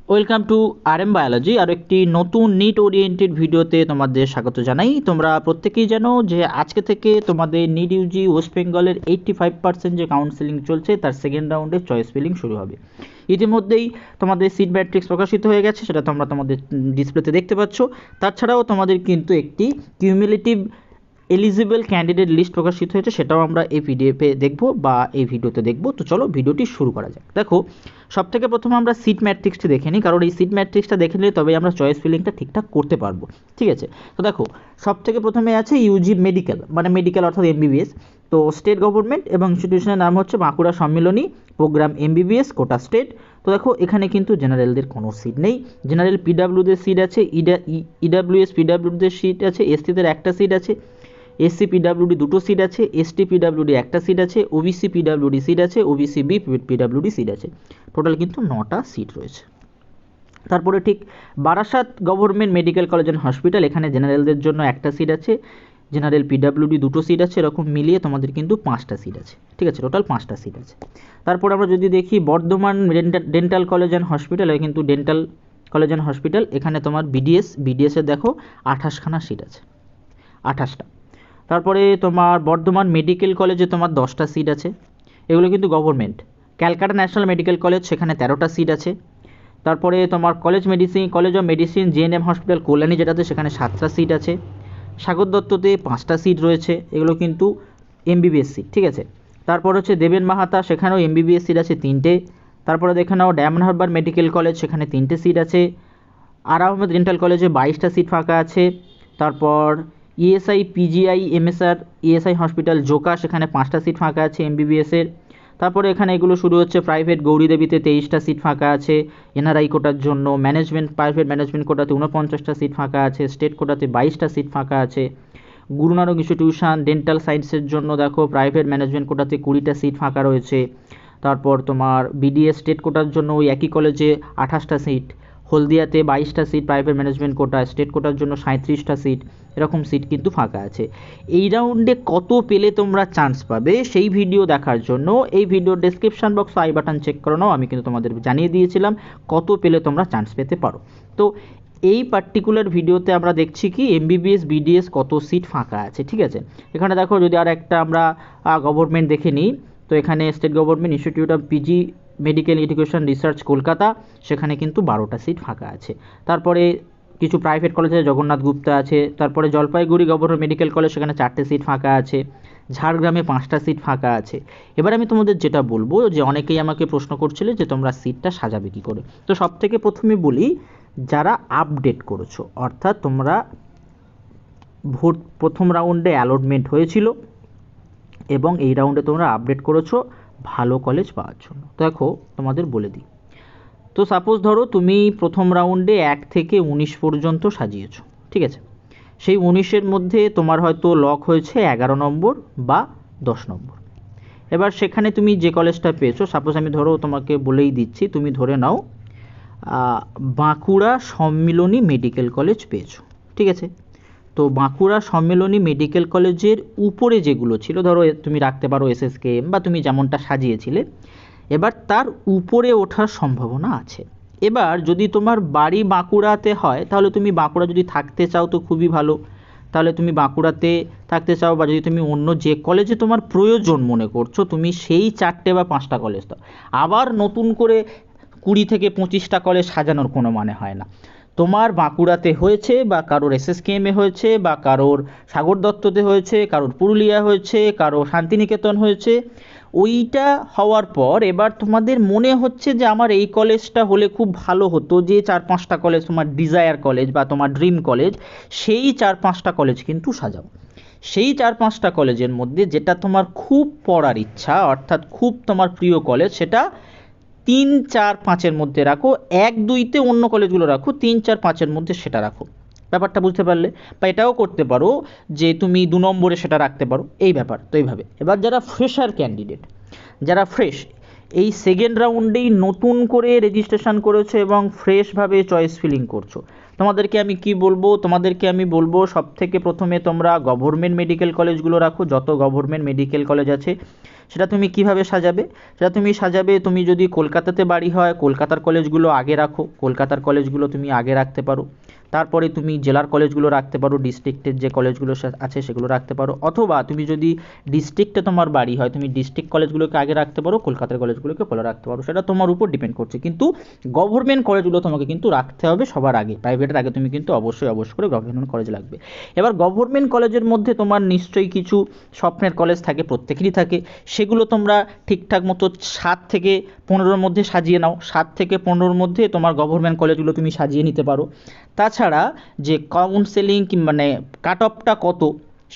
Welcome to RM biology আর একটি নতুন NEET oriented ভিডিওতে তোমাদের স্বাগত জানাই। তোমরা প্রত্যেকেই জানো যে আজকে থেকে তোমাদের নিট ইউজি ওয়েস্ট বেঙ্গলের 85% যে কাউন্সেলিং চলছে তার সেকেন্ড রাউন্ডে চয়েস ফিলিং শুরু হবে। ইতিমধ্যেই তোমাদের সিট ম্যাট্রিক্স প্রকাশিত হয়ে গেছে, সেটা তোমরা তোমাদের ডিসপ্লেতে দেখতে পাচ্ছ। তাছাড়াও তোমাদের কিন্তু একটি কিউমুলেটিভ এলিজিবল ক্যান্ডিডেট লিস্ট প্রকাশিত হয়েছে, সেটাও আমরা এই পিডিএফে দেখবো বা এই ভিডিওতে দেখবো। তো চলো ভিডিওটি শুরু করা যাক। দেখো, সব থেকে প্রথমে আমরা সিট ম্যাট্রিক্সটি দেখে নিই, কারণ এই সিট ম্যাট্রিক্সটা দেখে নিলে তবে আমরা চয়েস ফিলিংটা ঠিকঠাক করতে পারবো। ঠিক আছে, তো দেখো সব থেকে প্রথমে আছে ইউজি মেডিকেল, মানে মেডিকেল অর্থাৎ MBBS। তো স্টেট গভর্নমেন্ট এবং ইনস্টিটিউশনের নাম হচ্ছে বাঁকুড়া সম্মিলনী প্রোগ্রাম MBBS কোটা স্টেট। তো দেখো এখানে কিন্তু জেনারেলদের কোনো সিট নেই। জেনারেল পিডাব্লিউদের সিট আছে, ইডাব্লিউএস পিডাব্লিউদের সিট আছে, এসটিদের একটা সিট আছে, SC PWD দুটো সিট আছে, ST PWD একটা সিট আছে, OBC PWD সিট আছে, OBC B PWD সিট আছে। টোটাল কিন্তু 9টা সিট রয়েছে। তারপরে ঠিক Barasat government medical college and hospital, এখানে জেনারেলদের জন্য একটা সিট আছে, জেনারেল PWD দুটো সিট আছে, এরকম মিলিয়ে তোমাদের কিন্তু 5টা সিট আছে। ঠিক আছে, টোটাল 5টা সিট আছে। তারপর আমরা যদি দেখি Bardhaman dental college and hospital, কিন্তু ডেন্টাল কলেজ অ্যান্ড হসপিটাল, এখানে তোমার বিডিএসের দেখো 28খানা সিট আছে, 28টা। তারপরে তোমার বর্ধমান মেডিকেল কলেজে তোমার 10টা সিট আছে, এগুলো কিন্তু government. Calcutta national medical college, সেখানে 13টা সিট আছে। তারপরে তোমার college of medicine JNM hospital Kalyani, যেটাতে সেখানে 7টা সিট আছে। সাগর দত্ততে 5টা সিট রয়েছে, এগুলো কিন্তু MBBS সিট। ঠিক আছে, তারপর হচ্ছে দেবেন মাহাতা, সেখানেও MBBS সিট আছে 3টে। তারপরে দেখে নাও ডায়মন্ড হারবার মেডিকেল কলেজ, সেখানে 3টে সিট আছে। আর আহমেদ ডেন্টাল কলেজে 22টা সিট ফাঁকা আছে। তারপর ESI PGI MSR ESI hospital Joka, সেখানে 5টা সিট ফাঁকা আছে MBBS-এর। তারপরে এখানে এগুলো শুরু হচ্ছে প্রাইভেট গৌরীদেবীতে 23টা সিট ফাঁকা আছে NRI কোটার জন্য, প্রাইভেট ম্যানেজমেন্ট কোটাতে 49টা সিট ফাঁকা আছে, স্টেট কোটাতে 22টা সিট ফাঁকা আছে। গুরু নানক ইনস্টিটিউশন ডেন্টাল সায়েন্সের জন্য দেখো প্রাইভেট ম্যানেজমেন্ট কোটাতে 20টা সিট ফাঁকা রয়েছে। তারপর তোমার BDS স্টেট কোটার জন্য ওই একই কলেজে 28টা সিট, হলদিয়াতে 22টা seat private management quota, state কোটার জন্য 37টা সিট, এরকম সিট কিন্তু ফাঁকা আছে। এই রাউন্ডে কত পেলে তোমরা চান্স পাবে সেই ভিডিও দেখার জন্য এই ভিডিওর description box i button check করে নাও, আমি কিন্তু তোমাদের জানিয়ে দিয়েছিলাম কত পেলে তোমরা চান্স পেতে পারো। তো এই পার্টিকুলার ভিডিওতে আমরা দেখছি কি MBBS BDS কত সিট ফাঁকা আছে। ঠিক আছে, এখানে দেখো যদি আর একটা আমরা গভর্নমেন্ট দেখে নিই, তো এখানে state government institute of PG medical education research Kolkata, সেখানে কিন্তু 12টা সিট ফাঁকা আছে। তারপরে কিছু প্রাইভেট কলেজে জগন্নাথ গুপ্তা আছে। তারপরে জলপাইগুড়ি গভর্নমেন্ট মেডিকেল কলেজ, সেখানে 4টে সিট ফাঁকা আছে। ঝাড়গ্রামে 5টা সিট ফাঁকা আছে। এবার আমি তোমাদের যেটা বলবো, যে অনেকেই আমাকে প্রশ্ন করছিলে যে তোমরা সিটটা সাজাবে কী করে। তো সব থেকে প্রথমে বলি, যারা আপডেট করেছো, অর্থাৎ তোমরা ভোট প্রথম রাউন্ডে অ্যালটমেন্ট হয়েছিল এবং এই রাউন্ডে তোমরা আপডেট করেছো ভালো কলেজ পাওয়ার জন্য। দেখো তোমাদের বলে দিই, তো সাপোজ ধরো তুমি প্রথম রাউন্ডে 1 থেকে 19 পর্যন্ত সাজিয়েছো। ঠিক আছে, সেই 19-এর মধ্যে তোমার হয়তো লক হয়েছে 11 নম্বর বা 10 নম্বর। এবার সেখানে তুমি যে কলেজটা পেয়েছো, সাপোজ আমি ধরো তোমাকে বলেই দিচ্ছি, তুমি ধরে নাও বাঁকুড়া সম্মিলনী মেডিকেল কলেজ পেয়েছো। ঠিক আছে, তো বাঁকুড়া সম্মিলনী মেডিকেল কলেজের উপরে যেগুলো ছিল, ধরো তুমি রাখতে পারো SSKM বা তুমি যেমনটা সাজিয়েছিলে, এবার তার উপরে ওঠার সম্ভাবনা আছে। এবার যদি তোমার বাড়ি বাঁকুড়াতে হয়, তাহলে তুমি বাঁকুড়া যদি থাকতে চাও তো খুবই ভালো, তাহলে তুমি বাঁকুড়াতে থাকতে চাও, বা যদি তুমি অন্য যে কলেজে তোমার প্রয়োজন মনে করছো, তুমি সেই 4টে বা 5টা কলেজ দাও। আবার নতুন করে 20 থেকে 25টা কলেজ সাজানোর কোনো মানে হয় না। তোমার বাঁকুড়াতে হয়েছে বা কারোর SSKM-এ হয়েছে বা কারোর সাগর দত্ততে হয়েছে, কারোর পুরুলিয়া হয়েছে, কারো শান্তিনিকেতন হয়েছে, ওইটা হওয়ার পর এবার তোমাদের মনে হচ্ছে যে আমার এই কলেজটা হলে খুব ভালো হতো, যে 4-5টা কলেজ তোমার ডিজায়ার কলেজ বা তোমার ড্রিম কলেজ, সেই 4-5টা কলেজ কিন্তু সাজাও। সেই 4-5টা কলেজের মধ্যে যেটা তোমার খুব পড়ার ইচ্ছা, অর্থাৎ খুব তোমার প্রিয় কলেজ, সেটা 3, 4, 5-এর মধ্যে রাখো। 1, 2-তে অন্য কলেজগুলো রাখো, 3, 4, 5-এর মধ্যে সেটা রাখো। ব্যাপারটা বুঝতে পারলে? বা এটাও করতে পারো যে তুমি 2 নম্বরে সেটা রাখতে পারো, এই ব্যাপার। তো এইভাবে এবার যারা ফ্রেশার ক্যান্ডিডেট, যারা ফ্রেশ, এই সেকেন্ড রাউন্ডেই নতুন করে রেজিস্ট্রেশন করেছো এবং ফ্রেশভাবে চয়েস ফিলিং করছো, তোমাদেরকে আমি কি বলবো, তোমাদেরকে আমি বলবো সব থেকে প্রথমে তোমরা গভর্নমেন্ট মেডিকেল কলেজগুলো রাখো, যত গভর্নমেন্ট মেডিকেল কলেজ আছে সেটা তুমি কিভাবে সাজাবে? সেটা তুমি সাজাবে, তুমি যদি কলকাতাতে বাড়ি হয় কলকাতার কলেজগুলো আগে রাখো, কলকাতার কলেজগুলো তুমি আগে রাখতে পারো। তারপরে তুমি জেলার কলেজগুলো রাখতে পারো, ডিস্ট্রিক্টের যে কলেজগুলো আছে সেগুলো রাখতে পারো। অথবা তুমি যদি ডিস্ট্রিক্টে তোমার বাড়ি হয় তুমি ডিস্ট্রিক্ট কলেজগুলোকে আগে রাখতে পারো, কলকাতার কলেজগুলোকে পরে রাখতে পারো, সেটা তোমার উপর ডিপেন্ড করছে। কিন্তু গভর্নমেন্ট কলেজগুলো তোমাকে কিন্তু রাখতে হবে সবার আগে, প্রাইভেটের আগে তুমি কিন্তু অবশ্যই করে গভর্নমেন্ট কলেজ লাগবে। এবার গভর্নমেন্ট কলেজের মধ্যে তোমার নিশ্চয়ই কিছু স্বপ্নের কলেজ থাকে, প্রত্যেকেরই থাকে, সেগুলো তোমরা ঠিকঠাক মতো 7 থেকে 15-র মধ্যে সাজিয়ে নাও। 7 থেকে 15-র মধ্যে তোমার গভর্নমেন্ট কলেজগুলো তুমি সাজিয়ে নিতে পারো। তাছাড়া যে কাউন্সেলিং মানে কাট অফটা কত,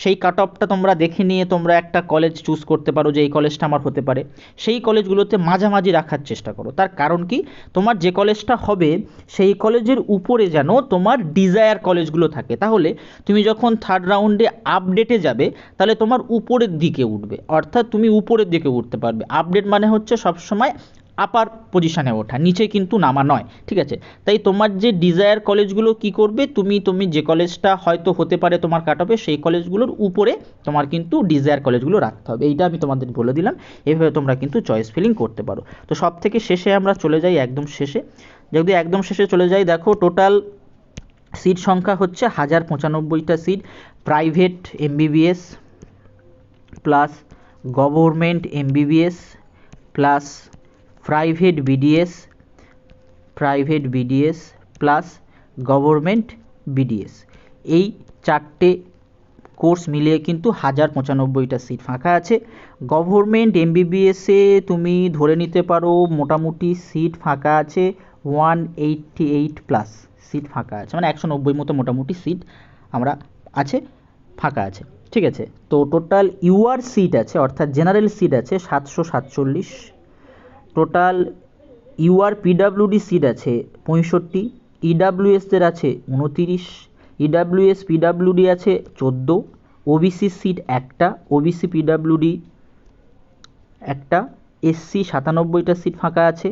সেই কাট অফটা তোমরা দেখে নিয়ে তোমরা একটা কলেজ চুজ করতে পারো যে এই কলেজটা আমার হতে পারে। সেই কলেজগুলোতে মাঝামাঝি রাখার চেষ্টা করো। তার কারণ কি, তোমার যে কলেজটা হবে সেই কলেজের উপরে যেন তোমার ডিজায়ার কলেজগুলো থাকে। তাহলে তুমি যখন থার্ড রাউন্ডে আপডেটে যাবে তাহলে তোমার উপরের দিকে উঠবে, অর্থাৎ তুমি উপরের দিকে উঠতে পারবে। আপডেট মানে হচ্ছে সবসময় আপার পজিশানে ওঠা, নিচে কিন্তু নামা নয়, ঠিক আছে? তাই তোমার যে ডিজায়ার কলেজগুলো কি করবে, তুমি যে কলেজটা হয়তো হতে পারে তোমার কাট অফে সেই কলেজগুলোর উপরে তোমার কিন্তু ডিজায়ার কলেজগুলো রাখতে হবে। এইটা আমি তোমাদের বলে দিলাম, এইভাবে তোমরা কিন্তু চয়েস ফিলিং করতে পারো। তো সব থেকে শেষে আমরা চলে যাই, একদম শেষে যদি একদম শেষে চলে যাই, দেখো টোটাল সিট সংখ্যা হচ্ছে 1095টা seat. Private MBBS plus government MBBS plus private BDS plus government BDS, এই 4টে কোর্স মিলিয়ে কিন্তু 1095টা সিট ফাঁকা আছে। গভর্নমেন্ট এমবিবিএসে তুমি ধরে নিতে পারো মোটামুটি সিট ফাঁকা আছে 188 প্লাস সিট ফাঁকা আছে, মানে 190 মতো মোটামুটি সিট আমরা আছে, ফাঁকা আছে, ঠিক আছে? তো টোটাল ইউআর সিট আছে, অর্থাৎ জেনারেল সিট আছে 747। টোটাল ইউআর পিডাব্লিউডি সিট আছে 65, ইডাব্লিউএসদের আছে 29, ইডাব্লিউএস পিডাব্লিউডি আছে 14, ওবিসি সিট একটা, ওবিসি পিডাব্লিউডি একটা, এসসি 97টা সিট ফাঁকা আছে,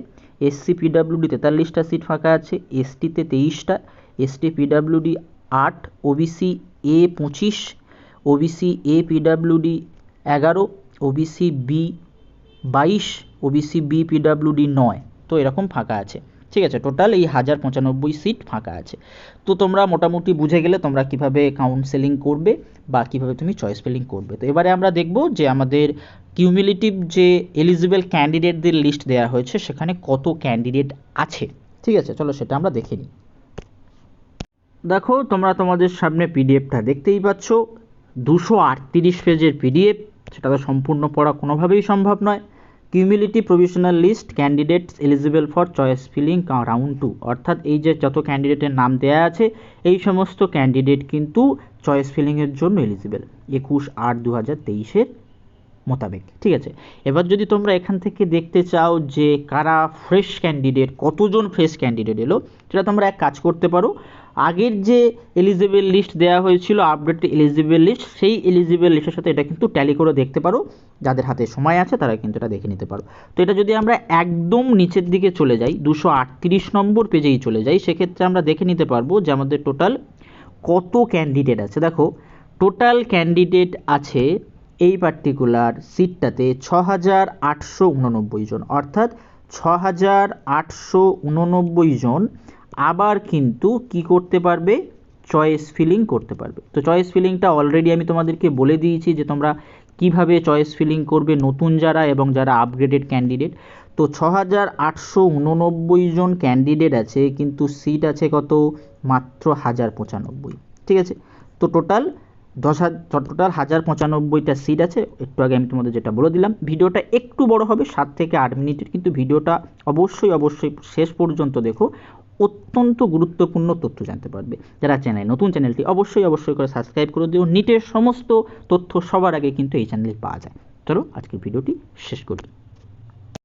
এসসি পিডাব্লিউডি 43টা সিট ফাঁকা আছে, এসটিতে 23টা, ST PWD 8, OBC A 25, OBC A PWD 11, OBC B 22, OBC B PWD 9। তো এরকম ফাঁকা আছে, ঠিক আছে? টোটাল এই 1095 সিট ফাঁকা আছে। তো তোমরা মোটামুটি বুঝে গেলে তোমরা কিভাবে কাউন্সেলিং করবে বা কিভাবে তুমি চয়েস ফিলিং করবে। তো এবারে আমরা দেখব যে আমাদের কিউমুলেটিভ যে এলিজিবল ক্যান্ডিডেটদের লিস্ট দেওয়া হয়েছে সেখানে কত ক্যান্ডিডেট আছে, ঠিক আছে? চলো সেটা আমরা দেখে নিই। দেখো তোমরা তোমাদের সামনে পিডিএফটা দেখতেই পাচ্ছ, 238 পেজের পিডিএফ, সেটা তো সম্পূর্ণ পড়া কোনোভাবেই সম্ভব নয়। Cumulative provisional list candidates eligible for choice filling round 2, অর্থাৎ এই যে যত ক্যান্ডিডেটের নাম দেওয়া আছে এই সমস্ত ক্যান্ডিডেট কিন্তু চয়েস ফিলিংয়ের জন্য এলিজিবল 21/8/2023 মোতাবেক, ঠিক আছে? এবার যদি তোমরা এখান থেকে দেখতে চাও যে কারা ফ্রেশ ক্যান্ডিডেট, কতজন ফ্রেশ ক্যান্ডিডেট এলো, সেটা তোমরা এক কাজ করতে পারো, আগের যে এলিজিবল লিস্ট দেওয়া হয়েছিল আপডেট এলিজিবল লিস্ট, সেই এলিজিবল লিস্টের সাথে এটা কিন্তু ট্যালি করে দেখতে পারো। যাদের হাতে সময় আছে তারা কিন্তু এটা দেখে নিতে পারো। তো এটা যদি আমরা একদম নিচের দিকে চলে যাই, 238 নম্বর পেজেই চলে যাই, সেক্ষেত্রে আমরা দেখে নিতে পারবো যে আমাদের টোটাল কত ক্যান্ডিডেট আছে। দেখো টোটাল ক্যান্ডিডেট আছে এই পার্টিকুলার সিটটাতে 6889 জন, অর্থাৎ 6889 জন আবার কিন্তু কি করতে পারবে, চয়েস ফিলিং করতে পারবে। তো চয়েস ফিলিংটা অলরেডি আমি তোমাদেরকে বলে দিয়েছি যে তোমরা কিভাবে চয়েস ফিলিং করবে, নতুন যারা এবং যারা আপগ্রেডেড ক্যান্ডিডেট। তো 6889 জন ক্যান্ডিডেট আছে, কিন্তু সিট আছে কত, মাত্র 1095, ঠিক আছে? তো টোটাল 1095টা সিট আছে। একটু আগে আমি তোমাদের যেটা বলে দিলাম, ভিডিওটা একটু বড় হবে 7 থেকে 8 মিনিটের, কিন্তু ভিডিওটা অবশ্যই শেষ পর্যন্ত দেখো, অত্যন্ত গুরুত্বপূর্ণ তথ্য জানতে পারবে। যারা নতুন চ্যানেলটি অবশ্যই করে সাবস্ক্রাইব করে দিও। নিটের সমস্ত তথ্য সবার আগে কিন্তু এই চ্যানেলে পাওয়া যায়। চলো আজকের ভিডিওটি শেষ করি।